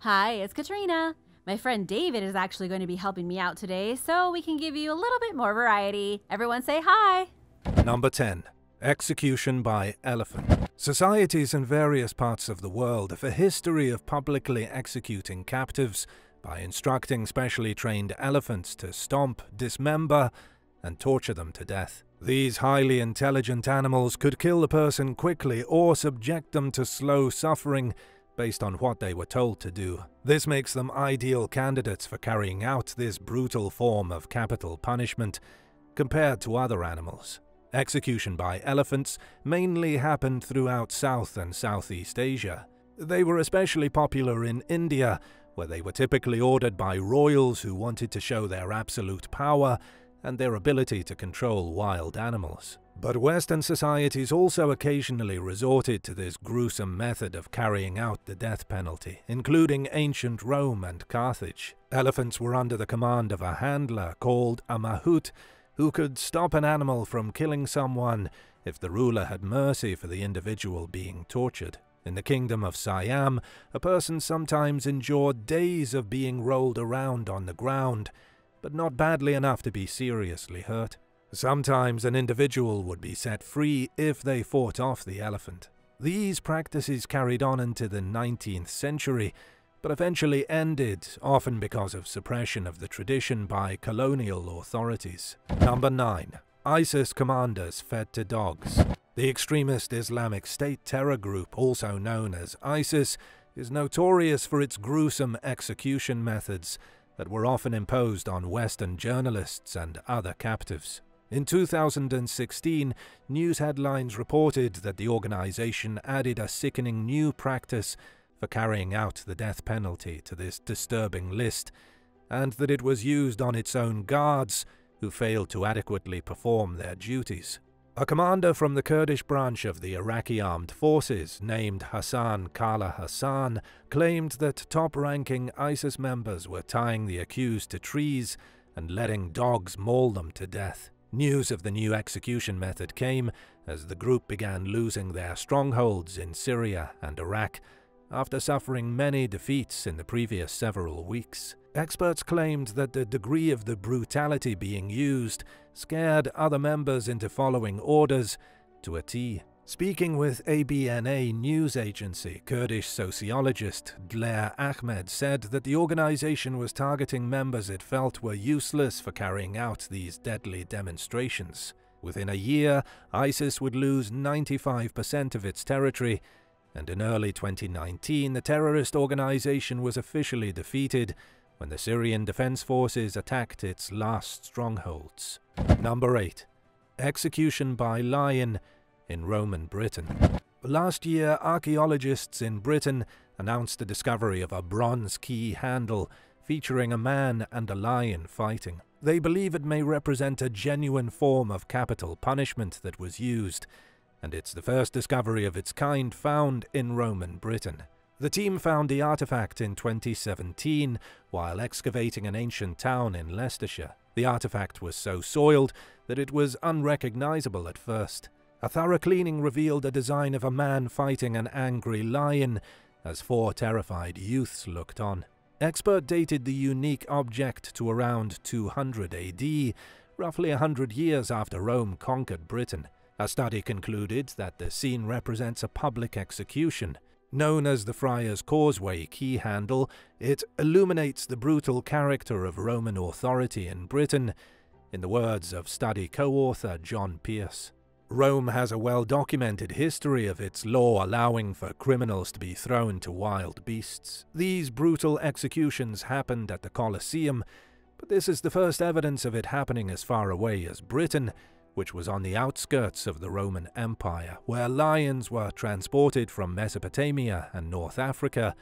Hi, it's Katrina. My friend David is actually going to be helping me out today, so we can give you a little bit more variety. Everyone say hi! Number 10. Execution by elephant. Societies in various parts of the world have a history of publicly executing captives by instructing specially trained elephants to stomp, dismember, and torture them to death. These highly intelligent animals could kill the person quickly or subject them to slow suffering based on what they were told to do. This makes them ideal candidates for carrying out this brutal form of capital punishment compared to other animals. Execution by elephants mainly happened throughout South and Southeast Asia. They were especially popular in India, where they were typically ordered by royals who wanted to show their absolute power and their ability to control wild animals. But Western societies also occasionally resorted to this gruesome method of carrying out the death penalty, including ancient Rome and Carthage. Elephants were under the command of a handler called a mahout, who could stop an animal from killing someone if the ruler had mercy for the individual being tortured. In the kingdom of Siam, a person sometimes endured days of being rolled around on the ground, but not badly enough to be seriously hurt. Sometimes an individual would be set free if they fought off the elephant. These practices carried on into the 19th century, but eventually ended, often because of suppression of the tradition by colonial authorities. Number 9. ISIS commanders fed to dogs. The extremist Islamic State terror group, also known as ISIS, is notorious for its gruesome execution methods that were often imposed on Western journalists and other captives. In 2016, news headlines reported that the organization added a sickening new practice for carrying out the death penalty to this disturbing list, and that it was used on its own guards who failed to adequately perform their duties. A commander from the Kurdish branch of the Iraqi armed forces, named Hassan Kala Hassan, claimed that top-ranking ISIS members were tying the accused to trees and letting dogs maul them to death. News of the new execution method came as the group began losing their strongholds in Syria and Iraq after suffering many defeats in the previous several weeks. Experts claimed that the degree of the brutality being used scared other members into following orders to a T. Speaking with ABNA news agency, Kurdish sociologist Dler Ahmed said that the organization was targeting members it felt were useless for carrying out these deadly demonstrations. Within a year, ISIS would lose 95% of its territory, and in early 2019 the terrorist organization was officially defeated when the Syrian Defense Forces attacked its last strongholds. Number 8. Execution by lion in Roman Britain. Last year, archaeologists in Britain announced the discovery of a bronze key handle featuring a man and a lion fighting. They believe it may represent a genuine form of capital punishment that was used, and it's the first discovery of its kind found in Roman Britain. The team found the artifact in 2017 while excavating an ancient town in Leicestershire. The artifact was so soiled that it was unrecognizable at first. A thorough cleaning revealed a design of a man fighting an angry lion as 4 terrified youths looked on. Expert dated the unique object to around 200 AD, roughly 100 years after Rome conquered Britain. A study concluded that the scene represents a public execution. Known as the Friar's Causeway key handle, it illuminates the brutal character of Roman authority in Britain, in the words of study co-author John Pierce. Rome has a well-documented history of its law allowing for criminals to be thrown to wild beasts. These brutal executions happened at the Colosseum, but this is the first evidence of it happening as far away as Britain, which was on the outskirts of the Roman Empire, where lions were transported from Mesopotamia and North Africa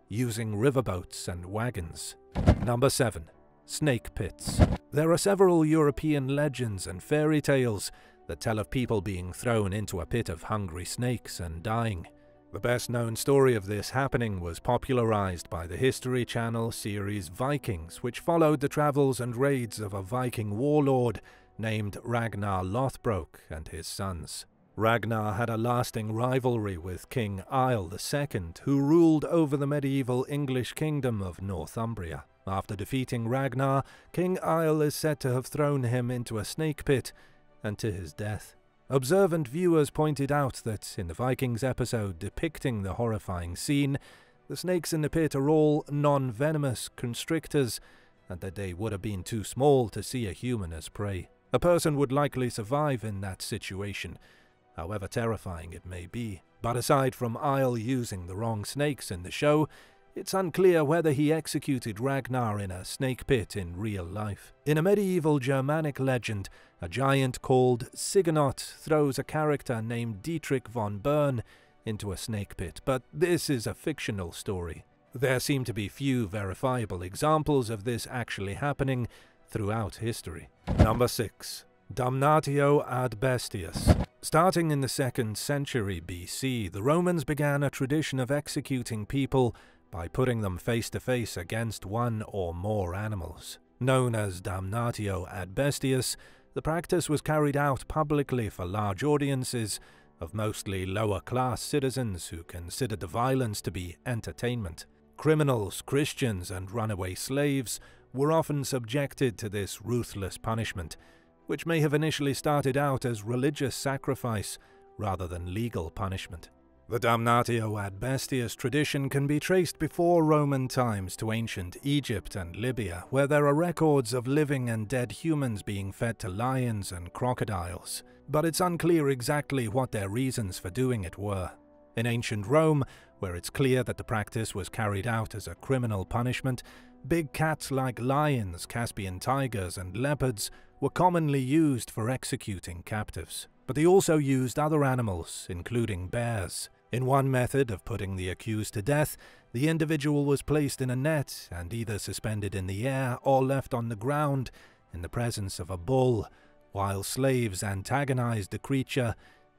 using riverboats and wagons. Number 7. Snake pits. There are several European legends and fairy tales that tell of people being thrown into a pit of hungry snakes and dying. The best-known story of this happening was popularized by the History Channel series Vikings, which followed the travels and raids of a Viking warlord named Ragnar Lothbrok and his sons. Ragnar had a lasting rivalry with King Aile II, who ruled over the medieval English kingdom of Northumbria. After defeating Ragnar, King Aile is said to have thrown him into a snake pit, and to his death. Observant viewers pointed out that in the Vikings episode depicting the horrifying scene, the snakes in the pit are all non-venomous constrictors, and that they would have been too small to see a human as prey. A person would likely survive in that situation, however terrifying it may be. But aside from Aile using the wrong snakes in the show, it's unclear whether he executed Ragnar in a snake pit in real life. In a medieval Germanic legend, a giant called Sigenot throws a character named Dietrich von Bern into a snake pit, but this is a fictional story. There seem to be few verifiable examples of this actually happening throughout history. Number 6. Damnatio ad bestias. Starting in the 2nd century BC, the Romans began a tradition of executing people by putting them face to face against one or more animals. Known as Damnatio ad bestias, the practice was carried out publicly for large audiences of mostly lower-class citizens who considered the violence to be entertainment. Criminals, Christians, and runaway slaves were often subjected to this ruthless punishment, which may have initially started out as religious sacrifice rather than legal punishment. The Damnatio ad bestias tradition can be traced before Roman times to ancient Egypt and Libya, where there are records of living and dead humans being fed to lions and crocodiles, but it's unclear exactly what their reasons for doing it were. In ancient Rome, where it's clear that the practice was carried out as a criminal punishment, big cats like lions, Caspian tigers, and leopards were commonly used for executing captives. But they also used other animals, including bears. In one method of putting the accused to death, the individual was placed in a net and either suspended in the air or left on the ground in the presence of a bull, while slaves antagonized the creature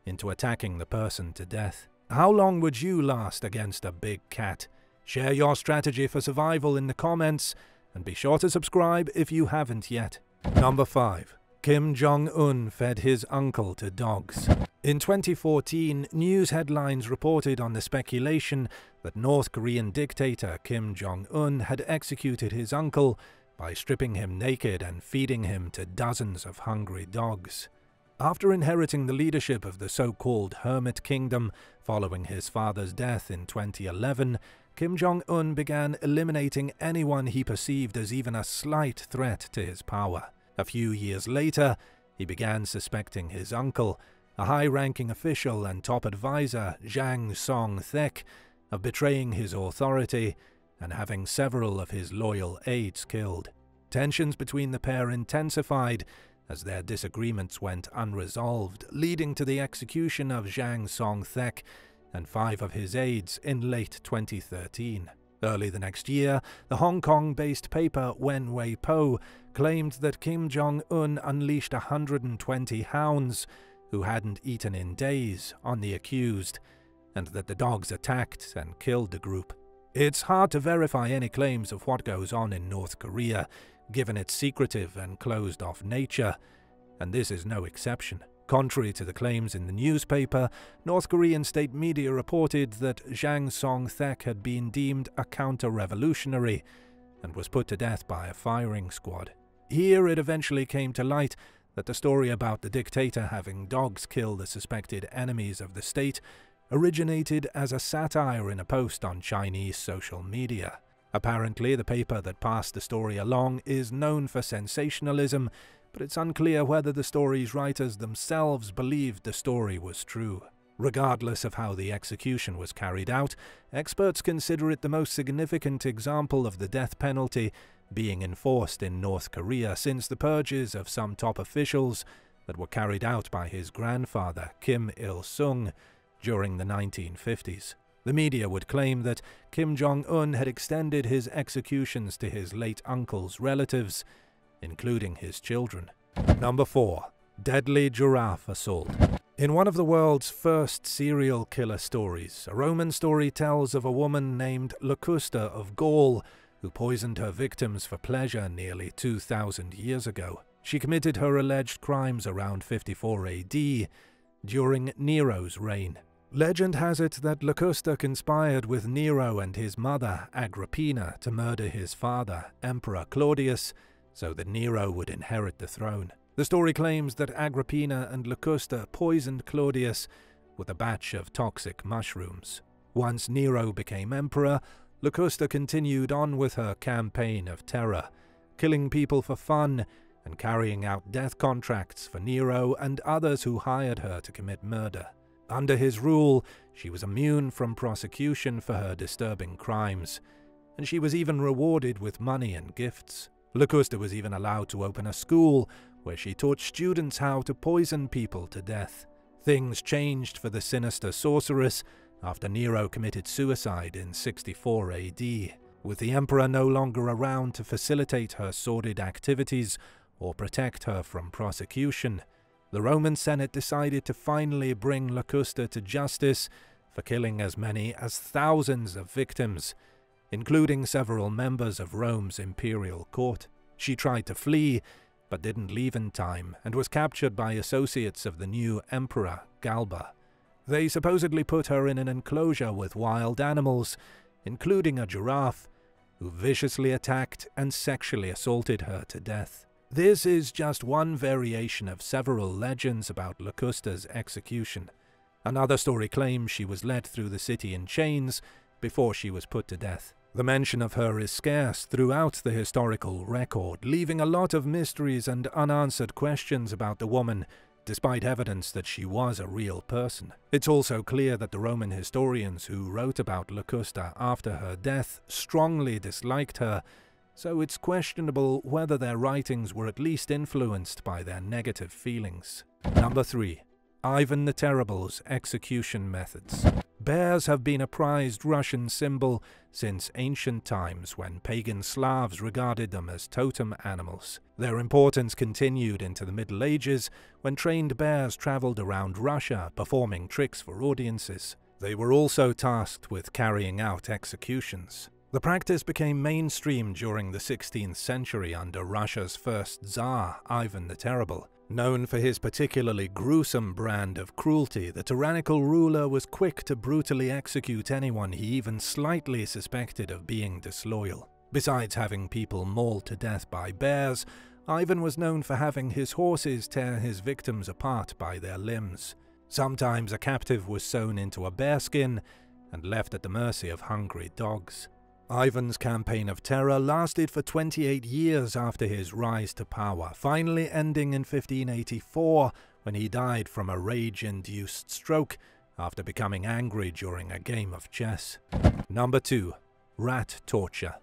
into attacking the person to death. How long would you last against a big cat? Share your strategy for survival in the comments, and be sure to subscribe if you haven't yet. Number 5. Kim Jong-un fed his uncle to dogs. In 2014, news headlines reported on the speculation that North Korean dictator Kim Jong-un had executed his uncle by stripping him naked and feeding him to dozens of hungry dogs. After inheriting the leadership of the so-called Hermit Kingdom following his father's death in 2011, Kim Jong-un began eliminating anyone he perceived as even a slight threat to his power. A few years later, he began suspecting his uncle, a high-ranking official and top advisor, Jang Song-thaek, of betraying his authority and having several of his loyal aides killed. Tensions between the pair intensified as their disagreements went unresolved, leading to the execution of Jang Song-thaek and 5 of his aides in late 2013. Early the next year, the Hong Kong-based paper Wen Wei Po claimed that Kim Jong-un unleashed 120 hounds who hadn't eaten in days on the accused, and that the dogs attacked and killed the group. It's hard to verify any claims of what goes on in North Korea, given its secretive and closed-off nature, and this is no exception. Contrary to the claims in the newspaper, North Korean state media reported that Jang Song-thaek had been deemed a counter-revolutionary and was put to death by a firing squad. Here it eventually came to light that the story about the dictator having dogs kill the suspected enemies of the state originated as a satire in a post on Chinese social media. Apparently, the paper that passed the story along is known for sensationalism, but it's unclear whether the story's writers themselves believed the story was true. Regardless of how the execution was carried out, experts consider it the most significant example of the death penalty being enforced in North Korea since the purges of some top officials that were carried out by his grandfather, Kim Il-sung, during the 1950s. The media would claim that Kim Jong-un had extended his executions to his late uncle's relatives, including his children. Number 4. Deadly giraffe assault. In one of the world's first serial killer stories, a Roman story tells of a woman named Locusta of Gaul who poisoned her victims for pleasure nearly 2,000 years ago. She committed her alleged crimes around 54 AD, during Nero's reign. Legend has it that Locusta conspired with Nero and his mother, Agrippina, to murder his father, Emperor Claudius, so that Nero would inherit the throne. The story claims that Agrippina and Locusta poisoned Claudius with a batch of toxic mushrooms. Once Nero became emperor, Locusta continued on with her campaign of terror, killing people for fun and carrying out death contracts for Nero and others who hired her to commit murder. Under his rule, she was immune from prosecution for her disturbing crimes, and she was even rewarded with money and gifts. Locusta was even allowed to open a school where she taught students how to poison people to death. Things changed for the sinister sorceress after Nero committed suicide in 64 AD, with the emperor no longer around to facilitate her sordid activities or protect her from prosecution. The Roman Senate decided to finally bring Locusta to justice for killing as many as thousands of victims, including several members of Rome's imperial court. She tried to flee, but didn't leave in time, and was captured by associates of the new emperor, Galba. They supposedly put her in an enclosure with wild animals, including a giraffe, who viciously attacked and sexually assaulted her to death. This is just one variation of several legends about Locusta's execution. Another story claims she was led through the city in chains before she was put to death. The mention of her is scarce throughout the historical record, leaving a lot of mysteries and unanswered questions about the woman, despite evidence that she was a real person. It's also clear that the Roman historians who wrote about Locusta after her death strongly disliked her, so it's questionable whether their writings were at least influenced by their negative feelings. Number 3. Ivan the Terrible's execution methods. Bears have been a prized Russian symbol since ancient times, when pagan Slavs regarded them as totem animals. Their importance continued into the Middle Ages, when trained bears traveled around Russia performing tricks for audiences. They were also tasked with carrying out executions. The practice became mainstream during the 16th century under Russia's first Tsar, Ivan the Terrible. Known for his particularly gruesome brand of cruelty, the tyrannical ruler was quick to brutally execute anyone he even slightly suspected of being disloyal. Besides having people mauled to death by bears, Ivan was known for having his horses tear his victims apart by their limbs. Sometimes a captive was sewn into a bearskin and left at the mercy of hungry dogs. Ivan's campaign of terror lasted for 28 years after his rise to power, finally ending in 1584 when he died from a rage-induced stroke after becoming angry during a game of chess. Number 2. Rat torture.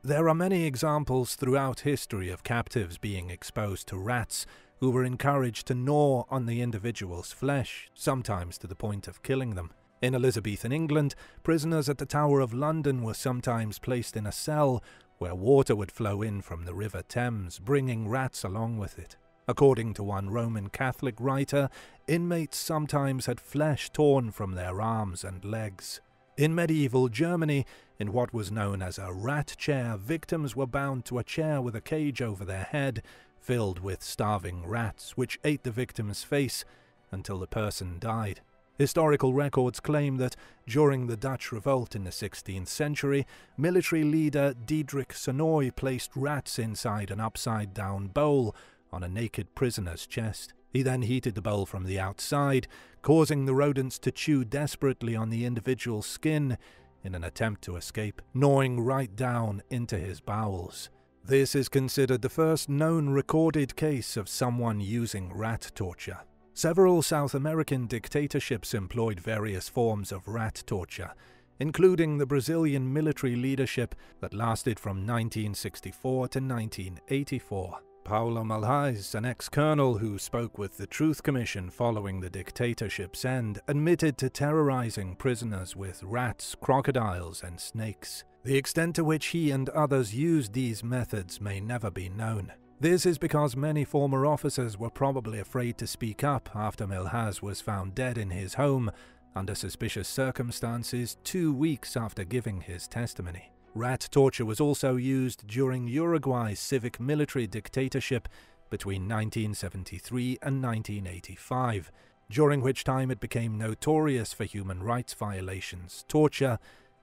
There are many examples throughout history of captives being exposed to rats who were encouraged to gnaw on the individual's flesh, sometimes to the point of killing them. In Elizabethan England, prisoners at the Tower of London were sometimes placed in a cell where water would flow in from the River Thames, bringing rats along with it. According to one Roman Catholic writer, inmates sometimes had flesh torn from their arms and legs. In medieval Germany, in what was known as a rat chair, victims were bound to a chair with a cage over their head, filled with starving rats, which ate the victim's face until the person died. Historical records claim that during the Dutch revolt in the 16th century, military leader Diederik Sonoy placed rats inside an upside-down bowl on a naked prisoner's chest. He then heated the bowl from the outside, causing the rodents to chew desperately on the individual's skin in an attempt to escape, gnawing right down into his bowels. This is considered the first known recorded case of someone using rat torture. Several South American dictatorships employed various forms of rat torture, including the Brazilian military leadership that lasted from 1964 to 1984. Paulo Malhais, an ex-colonel who spoke with the Truth Commission following the dictatorship's end, admitted to terrorizing prisoners with rats, crocodiles, and snakes. The extent to which he and others used these methods may never be known. This is because many former officers were probably afraid to speak up after Malhais was found dead in his home under suspicious circumstances 2 weeks after giving his testimony. Rat torture was also used during Uruguay's civic military dictatorship between 1973 and 1985. during which time it became notorious for human rights violations, torture,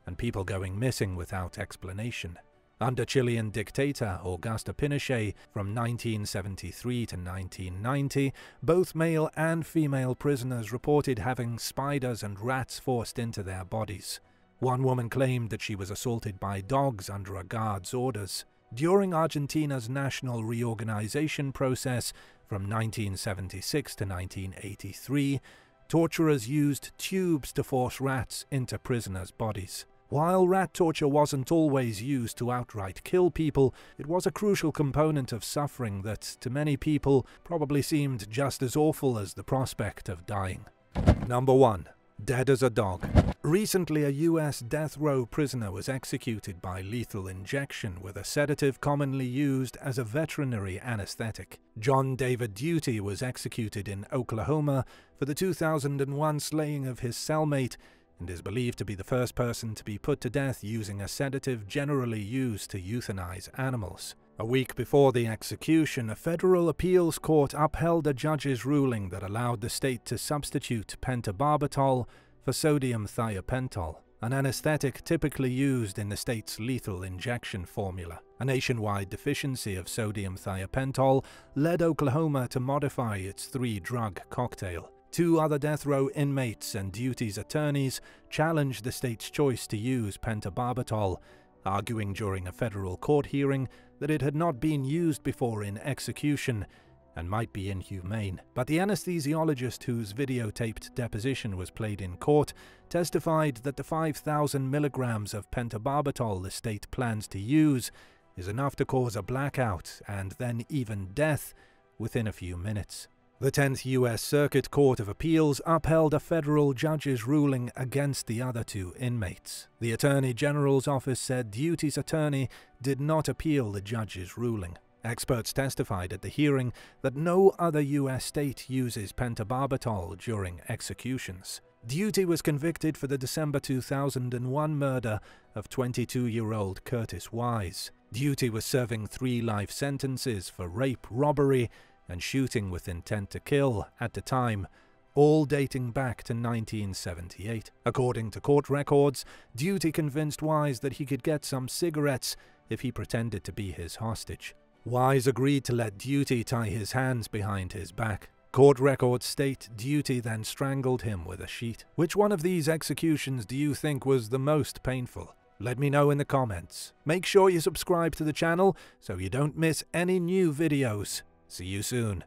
and people going missing without explanation. Under Chilean dictator Augusto Pinochet from 1973 to 1990, both male and female prisoners reported having spiders and rats forced into their bodies. One woman claimed that she was assaulted by dogs under a guard's orders. During Argentina's national reorganization process from 1976 to 1983, torturers used tubes to force rats into prisoners' bodies. While rat torture wasn't always used to outright kill people, it was a crucial component of suffering that, to many people, probably seemed just as awful as the prospect of dying. Number 1. Dead as a dog. Recently, a US death row prisoner was executed by lethal injection with a sedative commonly used as a veterinary anesthetic. John David Duty was executed in Oklahoma for the 2001 slaying of his cellmate, and is believed to be the first person to be put to death using a sedative generally used to euthanize animals. A week before the execution, a federal appeals court upheld a judge's ruling that allowed the state to substitute pentobarbital for sodium thiopental, an anesthetic typically used in the state's lethal injection formula. A nationwide deficiency of sodium thiopental led Oklahoma to modify its three-drug cocktail. Two other death row inmates and Duty's attorneys challenged the state's choice to use pentobarbital, arguing during a federal court hearing that it had not been used before in execution and might be inhumane. But the anesthesiologist whose videotaped deposition was played in court testified that the 5,000 milligrams of pentobarbital the state plans to use is enough to cause a blackout and then even death within a few minutes. The 10th U.S. Circuit Court of Appeals upheld a federal judge's ruling against the other two inmates. The Attorney General's office said Duty's attorney did not appeal the judge's ruling. Experts testified at the hearing that no other U.S. state uses pentobarbital during executions. Duty was convicted for the December 2001 murder of 22-year-old Curtis Wise. Duty was serving 3 life sentences for rape, robbery, and shooting with intent to kill at the time, all dating back to 1978. According to court records, Duty convinced Wise that he could get some cigarettes if he pretended to be his hostage. Wise agreed to let Duty tie his hands behind his back. Court records state Duty then strangled him with a sheet. Which one of these executions do you think was the most painful? Let me know in the comments. Make sure you subscribe to the channel so you don't miss any new videos. See you soon.